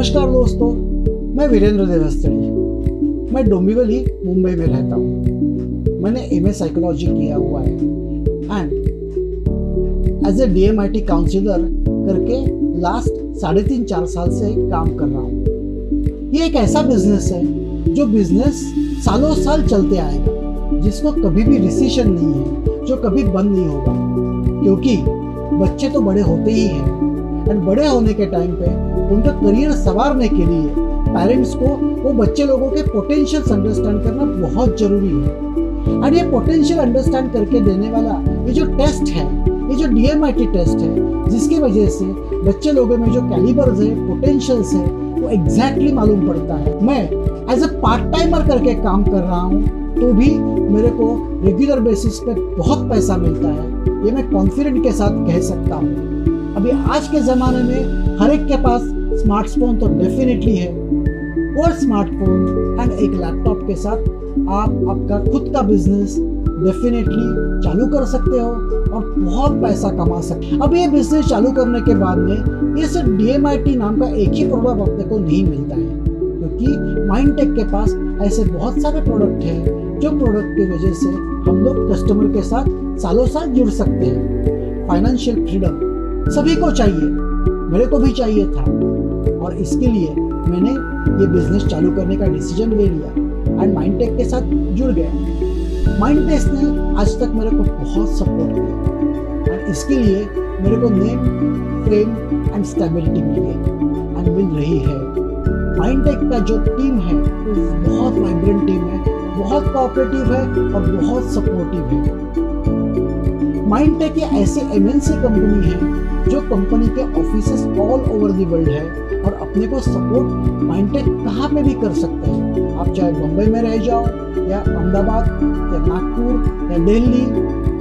नमस्कार दोस्तों, मैं वीरेंद्र देवस्थड़ी। मैं डोंबिवली मुंबई में रहता हूँ। मैंने एमए साइकोलॉजी किया हुआ है and as a DMIT counsellor करके लास्ट 3.5-4 साल से काम कर रहा हूँ। ये एक ऐसा बिजनेस है जो बिजनेस सालों साल चलते आएगा, जिसको कभी भी रिसेशन नहीं है, जो कभी बंद नहीं होगा, क्योंकि बच्चे तो बड़े होते ही हैं एंड बड़े होने के टाइम पे उनका करियर संवारने के लिए पेरेंट्स को वो बच्चे लोगों के पोटेंशियल्स अंडरस्टैंड करना बहुत जरूरी है। और ये पोटेंशियल अंडरस्टैंड करके देने वाला ये जो टेस्ट है, ये जो DMIT टेस्ट है, जिसकी वजह से बच्चे लोगों में जो कैलिबर्स है, पोटेंशियल्स है, वो एग्जैक्टली मालूम पड़ता है। मैं एज ए पार्ट टाइमर करके काम कर रहा हूँ, तो भी मेरे को रेगुलर बेसिस पे बहुत पैसा मिलता है, ये मैं कॉन्फिडेंट के साथ कह सकता हूँ। अभी आज के ज़माने में हर एक के पास स्मार्टफोन तो डेफिनेटली है, और स्मार्टफोन एंड एक लैपटॉप के साथ आप आपका खुद का बिजनेस डेफिनेटली चालू कर सकते हो और बहुत पैसा कमा सकते हो। अब ये बिजनेस चालू करने के बाद में ये सिर्फ DMIT नाम का एक ही प्रोडक्ट अपने को नहीं मिलता है, क्योंकि माइंडटेक के पास ऐसे बहुत सारे प्रोडक्ट हैं जो प्रोडक्ट की वजह से हम लोग कस्टमर के साथ सालों साल जुड़ सकते हैं। फाइनेंशियल फ्रीडम सभी को चाहिए, मेरे को भी चाहिए था, और इसके लिए मैंने ये बिजनेस चालू करने का डिसीजन ले लिया एंड माइंडटेक के साथ जुड़ गया। माइंडटेक ने आज तक मेरे को बहुत सपोर्ट किया और इसके लिए मेरे को नेम, फेम एंड स्टेबिलिटी मिल गई एंड मिल रही है। माइंडटेक का जो टीम है वो बहुत वाइब्रेंट टीम है, बहुत कोऑपरेटिव है और बहुत सपोर्टिव है। माइंडटेक ये ऐसी MNC कंपनी है जो कंपनी के offices all over the world है, और अपने को सपोर्ट माइंडटेक कहाँ पे भी कर सकते हैं। आप चाहे बम्बई में रह जाओ या अहमदाबाद या नागपुर या दिल्ली,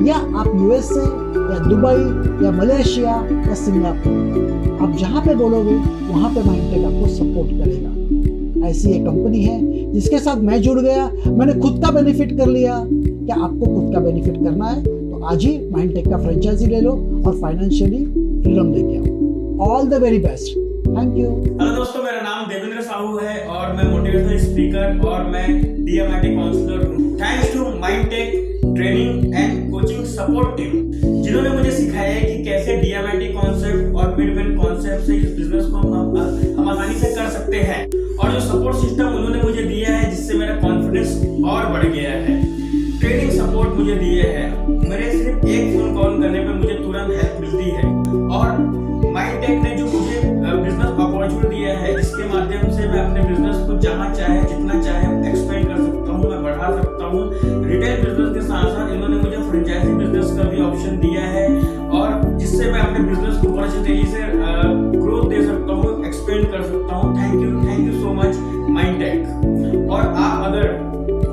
या आप USA या दुबई या मलेशिया या सिंगापुर, आप जहाँ पे बोलोगे वहाँ पे माइंडटेक आपको सपोर्ट करेगा। ऐसी एक कंपनी है जिसके साथ मैं जुड़ गया, मैंने खुद का बेनिफिट कर लिया। क्या आपको खुद का बेनिफिट करना है तो आज ही माइंडटेक का फ्रेंचाइजी ले लो और फाइनेंशियली फ्रीडम लेके आओ। All the very best, thank you. Hello दोस्तों, मेरा नाम देवेंद्र साहू है और मैं मोटिवेशनल स्पीकर और मैं DMIT काउंसलर हूँ। Thanks to Mindtech training and coaching support team, जिन्होंने मुझे सिखाया है कि कैसे DMIT कॉन्सेप्ट और मिडवेन कॉन्सेप्ट से इस बिजनेस को हम आसानी से कर सकते हैं, और जो सपोर्ट सिस्टम उन्होंने मुझे दिया है जिससे मेरा कॉन्फिडेंस और बढ़ गया है। ट्रेनिंग सपोर्ट मुझे दिए है, मेरे सिर्फ एक फोन कॉल करने पे मुझे तुरंत हेल्प मिलती है, और माइंडटेक ने जो मुझे बिजनेस अपॉर्चुनिटी दिया है, इसके माध्यम से मैं अपने बिजनेस को जहां चाहे जितना चाहे एक्सपेंड कर सकता हूं, मैं बढ़ा सकता हूं। रिटेल बिजनेस के साथ साथ इन्होंने मुझे फ्रेंचाइजी बिजनेस का भी ऑप्शन दिया है, और जिससे मैं अपने बिजनेस को बहुत अच्छी तेजी से ग्रोथ दे सकता हूं, एक्सपेंड कर सकता हूं। Thank you so much Mindtech. और आप अगर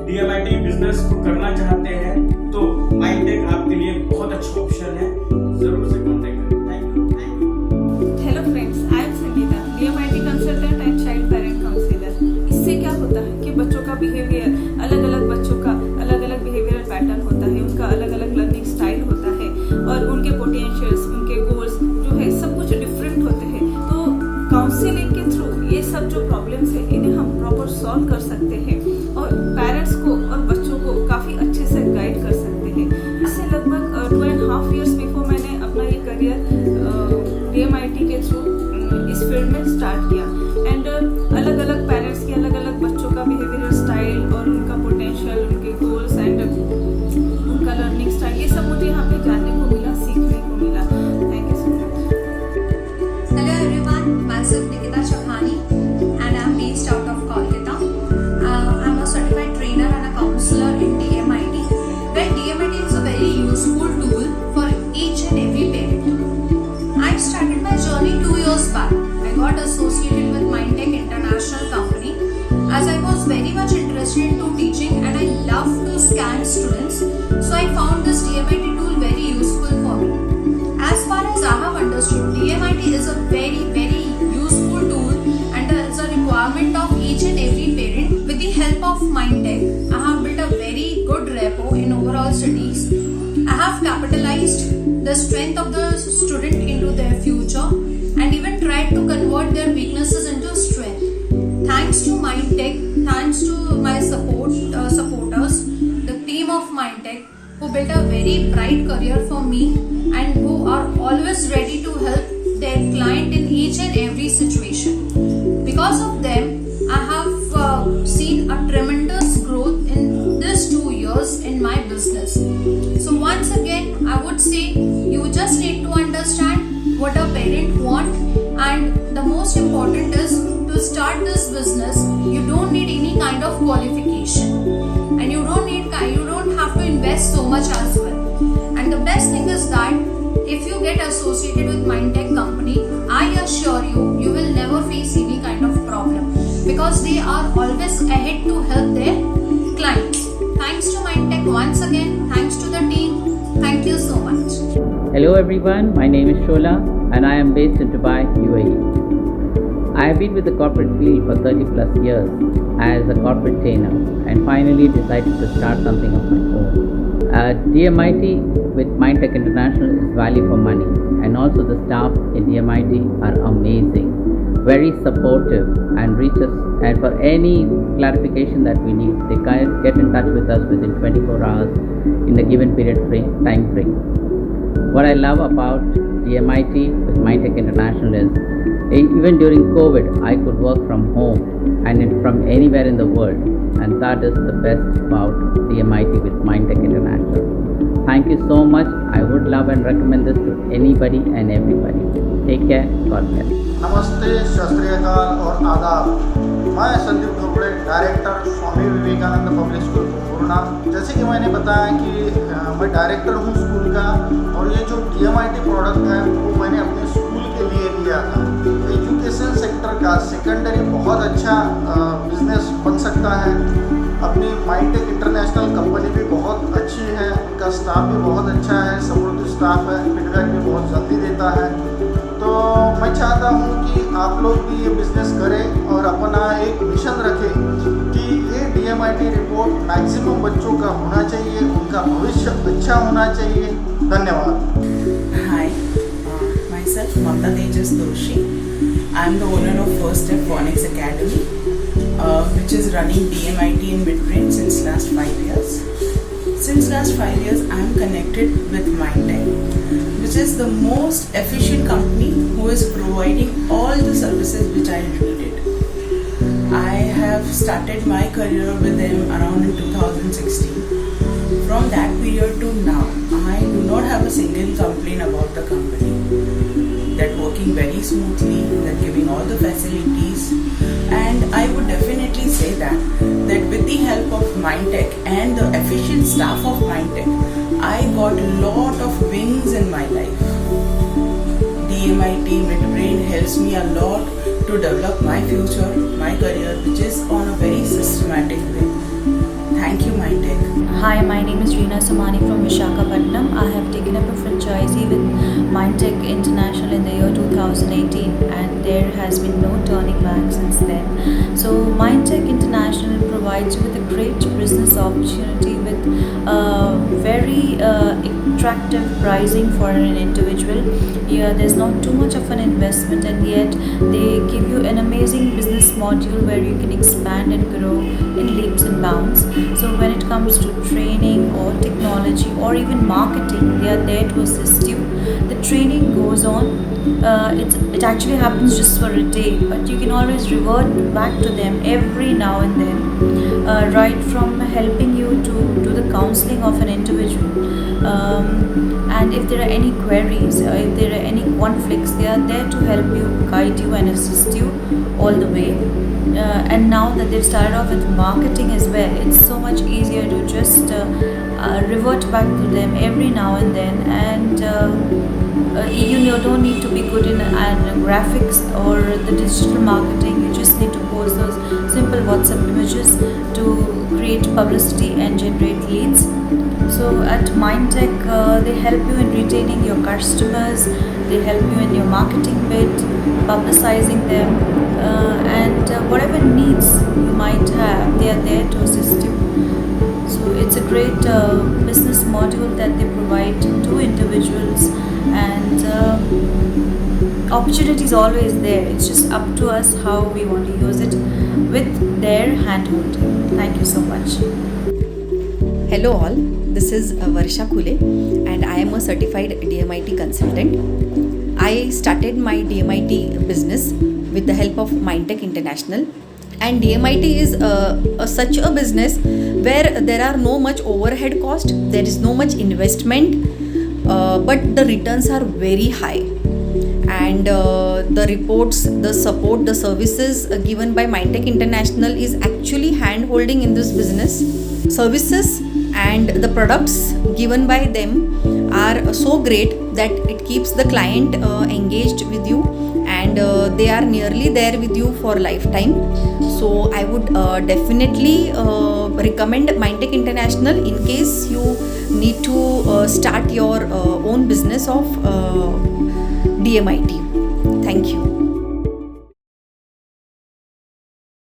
DMIT बिजनेस को करना चाहते हैं तो माइंडटेक आपके लिए बहुत अच्छा ऑप्शन है, जरूर से कॉन्टेक्ट करें। Thank you. Hello friends, I am Sangeeta, DMIT consultant and child parent counsellor. इससे क्या होता है कि बच्चों का बिहेवियर, अलग अलग बच्चों का अलग अलग बिहेवियरल पैटर्न होता है, उनका अलग अलग लर्निंग स्टाइल होता है, और उनके पोटेंशियल्स, उनके गोल्स जो है सब कुछ डिफरेंट होते हैं। तो काउंसलिंग के थ्रू ये सब जो प्रॉब्लम्स है इन्हें हम प्रॉपर सॉल्व कर सकते हैं और पेरेंट्स को और बच्चों को काफ़ी अच्छे से गाइड कर सकते हैं। इससे लगभग 2.5 years बिफोर मैंने अपना ये करियर DMIT के थ्रू इस फील्ड में स्टार्ट किया, एंड अलग अलग पेरेंट्स की अलग अलग बच्चों का बिहेवियरल स्टाइल और उनका पोटेंशियल, उनके गोल्स एंड उनका लर्निंग स्टाइल, ये सब मुझे यहाँ पे जानने को मिला, सीखने को मिला। Thank you so much. Hello everyone, myself Nikita Chauhani and I am based out of Kolkata. I am a certified trainer and a counselor in DMIT, where DMIT is a very useful tool for each and every parent. I started my journey 2 years back. I got associated with Mindtech International Company as I was very much interested into teaching and I love to scan students. So I found this DMIT tool very useful for me. As far as I have understood, DMIT is a very useful tool and there is a requirement of each and every parent. With the help of Mindtech, I have built a very good rapport in overall studies. I have capitalized the strength of the student into their future and even tried to convert their weaknesses into strength. who built a very bright career for me and who are always ready to help their client in each and every situation. Because of them, I have seen a tremendous growth in these 2 years in my business. So once again, I would say you just need to understand what a parent want, and the most important is to start this business. You don't need any kind of qualification, and you don't have to invest so much as well. And the best thing is that if you get associated with Mindtech company, I assure you, you will never face any kind of problem because they are always ahead to help their clients. Thanks to Mindtech once again. Thanks to the team. Thank you so much. Hello everyone, my name is Shola and I am based in Dubai, UAE. I have been with the corporate field for 30 plus years as a corporate trainer and finally decided to start something of my own. DMIT with Mindtech International is value for money, and also the staff in DMIT are amazing, very supportive, and reach us, and for any clarification that we need, they get in touch with us within 24 hours in the given time frame. What I love about DMIT with Mindtech International is even during COVID, I could work from home and from anywhere in the world, and that is the best about DMIT with Mindtech International. Thank you so much. I would love and recommend this to anybody and everybody. Take care. God bless. नमस्ते, सत श्री अकाल और आदाब। मैं Sandeep धोबड़े, director Swami Vivekananda public school पूर्णा। जैसे कि मैंने बताया कि मैं डायरेक्टर हूँ स्कूल का, और ये जो DMIT प्रोडक्ट है वो मैंने अपने स्कूल के लिए लिया था। एजुकेशन सेक्टर का सेकेंडरी बहुत अच्छा बिजनेस बन सकता है। अपनी माइंटेक इंटरनेशनल कंपनी भी बहुत अच्छी है, उनका स्टाफ भी बहुत अच्छा है, सपोर्टिव स्टाफ है, फीडबैक भी बहुत जल्दी देता है। तो मैं चाहता हूँ कि आप लोग भी ये बिज़नेस करें और अपना एक मिशन रखें कि ये DMIT रिपोर्ट मैक्सिमम बच्चों का होना चाहिए, उनका भविष्य अच्छा होना चाहिए। धन्यवाद। Hi, myself Mamta Tejas Doshi. I am the owner of First Step Phonics Academy, which is running DMIT in Midbrain since last 5 years. Since last 5 years, I am connected with Mindtech, which is the most efficient company who is providing all the services which I needed. I have started my career with them around in 2016. From that period to now, I do not have a single complaint about the company. They're working very smoothly, they're giving all the facilities, and I would definitely say that with the help of Mindtech and the efficient staff of Mindtech, I got a lot of wings in my life. DMIT Midbrain helps me a lot to develop my future, my career, which is on a very systematic way. Thank you, Mindtech. Hi, my name is Reena Somani from Visakhapatnam. I have taken up a franchisee with Mindtech International in the year 2018, and there has been no turning back since then. So Mindtech International provides you with a great business opportunity with very attractive pricing for an individual. Yeah, there's not too much of an investment, and yet they give you an amazing business module where you can expand and grow in leaps and bounds. So when it comes to training or technology or even marketing, they are there to assist you. The training goes on. It actually happens just for a day, but you can always revert back to them every now and then, right from helping you to do the counseling of an individual. And if there are any queries, if there are any conflicts, they are there to help you, guide you and assist you all the way. And now that they've started off with marketing as well, it's so much easier to just revert back to them every now and then, and you don't need to be good in graphics or the digital marketing. You just need to post those simple WhatsApp images to create publicity and generate leads. So at Mindtech, they help you in retaining your customers, they help you in your marketing bit, publicizing them, and whatever needs you might have, they are there to assist you. So it's a great business module that they provide to individuals, and opportunity is always there. It's just up to us how we want to use it with their hand holding. Thank you so much. Hello all, This is Varsha Khule, and I am a certified DMIT consultant. I started my DMIT business with the help of Mindtech International. And DMIT is such a business where there are no much overhead cost, there is no much investment, but the returns are very high. And the reports, the support, the services given by Mindtech International is actually hand holding in this business. Services and the products given by them are so great that it keeps the client engaged with you, and they are nearly there with you for lifetime. So I would definitely recommend Mindtech International in case you need to start your own business of DMIT. Thank you.